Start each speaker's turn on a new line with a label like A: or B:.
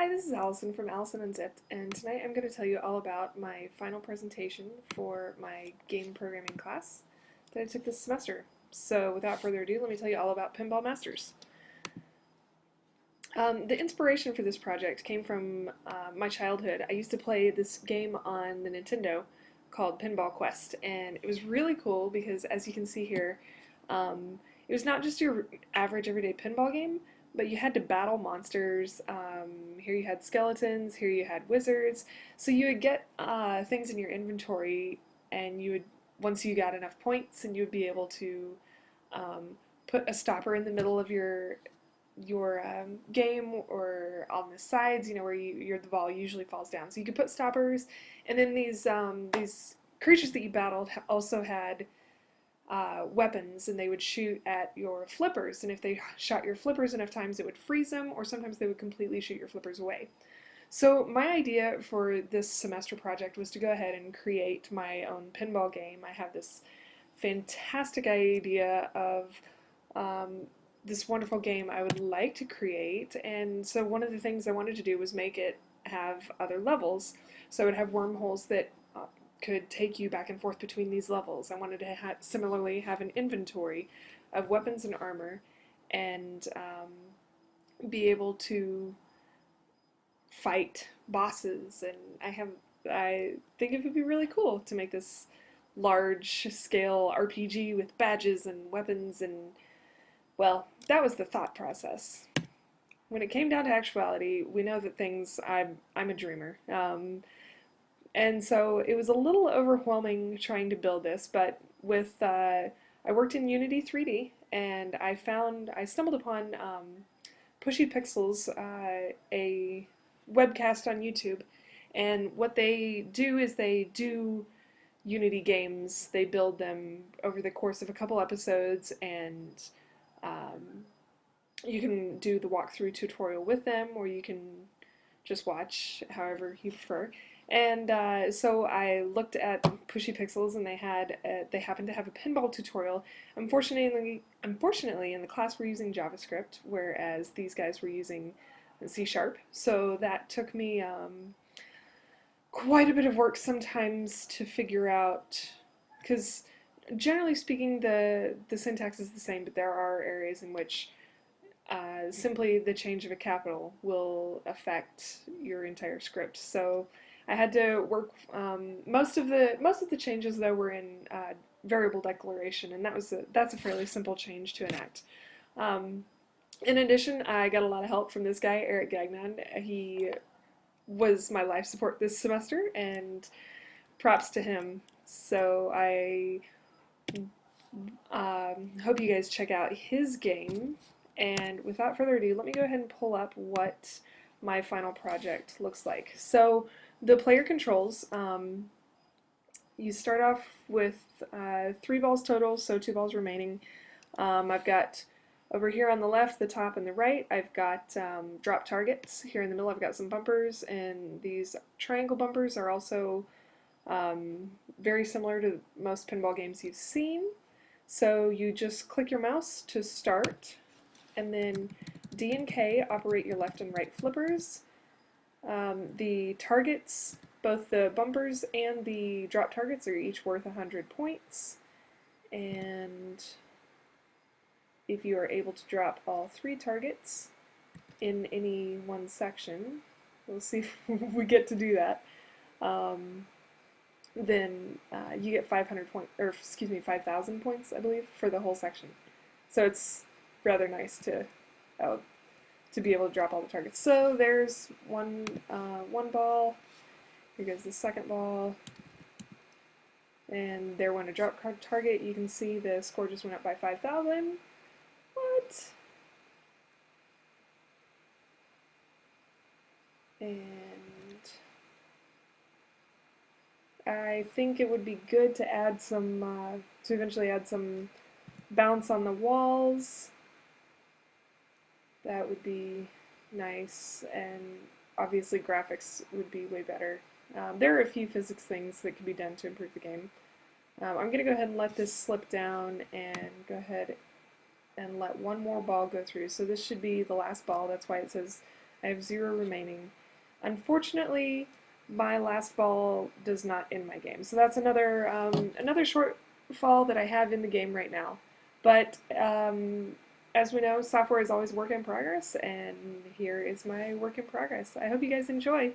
A: Hi, this is Allison from Allison Unzipped, and tonight I'm going to tell you all about my final presentation for my game programming class that I took this semester. So without further ado, let me tell you all about Pinball Masters. The inspiration for this project came from my childhood. I used to play this game on the Nintendo called Pinball Quest, and it was really cool because, as you can see here, it was not just your average everyday pinball game, but you had to battle monsters. Here you had skeletons, here you had wizards. So you would get things in your inventory, and you would, once you got enough points, and you would be able to put a stopper in the middle of your game or on the sides, you know, where the ball usually falls down. So you could put stoppers, and then these creatures that you battled also had weapons, and they would shoot at your flippers, and if they shot your flippers enough times it would freeze them, or sometimes they would completely shoot your flippers away. So my idea for this semester project was to go ahead and create my own pinball game. I have this fantastic idea of this wonderful game I would like to create, and so one of the things I wanted to do was make it have other levels. So it would have wormholes that could take you back and forth between these levels. I wanted to similarly have an inventory of weapons and armor, and be able to fight bosses. And I think it would be really cool to make this large scale RPG with badges and weapons, and well, that was the thought process. When it came down to actuality, we know that I'm a dreamer. And so it was a little overwhelming trying to build this, but I worked in Unity 3D, and I stumbled upon Pushy Pixels, a webcast on YouTube, and what they do is they do Unity games. They build them over the course of a couple episodes, and you can do the walkthrough tutorial with them, or you can just watch, however you prefer. And so I looked at Pushy Pixels, and they happened to have a pinball tutorial. Unfortunately, in the class we're using JavaScript, whereas these guys were using C#. So that took me quite a bit of work sometimes to figure out, because generally speaking the syntax is the same, but there are areas in which simply the change of a capital will affect your entire script. So I had to work. Most of the changes though were in variable declaration, and that's a fairly simple change to enact. In addition, I got a lot of help from this guy, Eric Gagnon. He was my life support this semester, and props to him. So I hope you guys check out his game. And without further ado, let me go ahead and pull up what my final project looks like. So the player controls, you start off with 3 balls total, so 2 balls remaining. I've got over here on the left, the top, and the right, I've got drop targets. Here in the middle I've got some bumpers, and these triangle bumpers are also very similar to most pinball games you've seen. So you just click your mouse to start, and then D and K operate your left and right flippers. The targets, both the bumpers and the drop targets, are each worth 100 points. And if you are able to drop all 3 targets in any one section, we'll see if we get to do that, then you get 5,000 points, I believe, for the whole section. So it's rather nice to be able to drop all the targets. So there's one ball. Here goes the second ball. And there went a drop target. You can see the score just went up by 5,000. What? And I think it would be good to add some, to eventually add some bounce on the walls. That would be nice, and obviously graphics would be way better. There are a few physics things that could be done to improve the game. I'm going to go ahead and let this slip down and go ahead and let one more ball go through. So this should be the last ball, that's why it says I have 0 remaining. Unfortunately, my last ball does not end my game, so that's another shortfall that I have in the game right now. But as we know, software is always work in progress, and here is my work in progress. I hope you guys enjoy.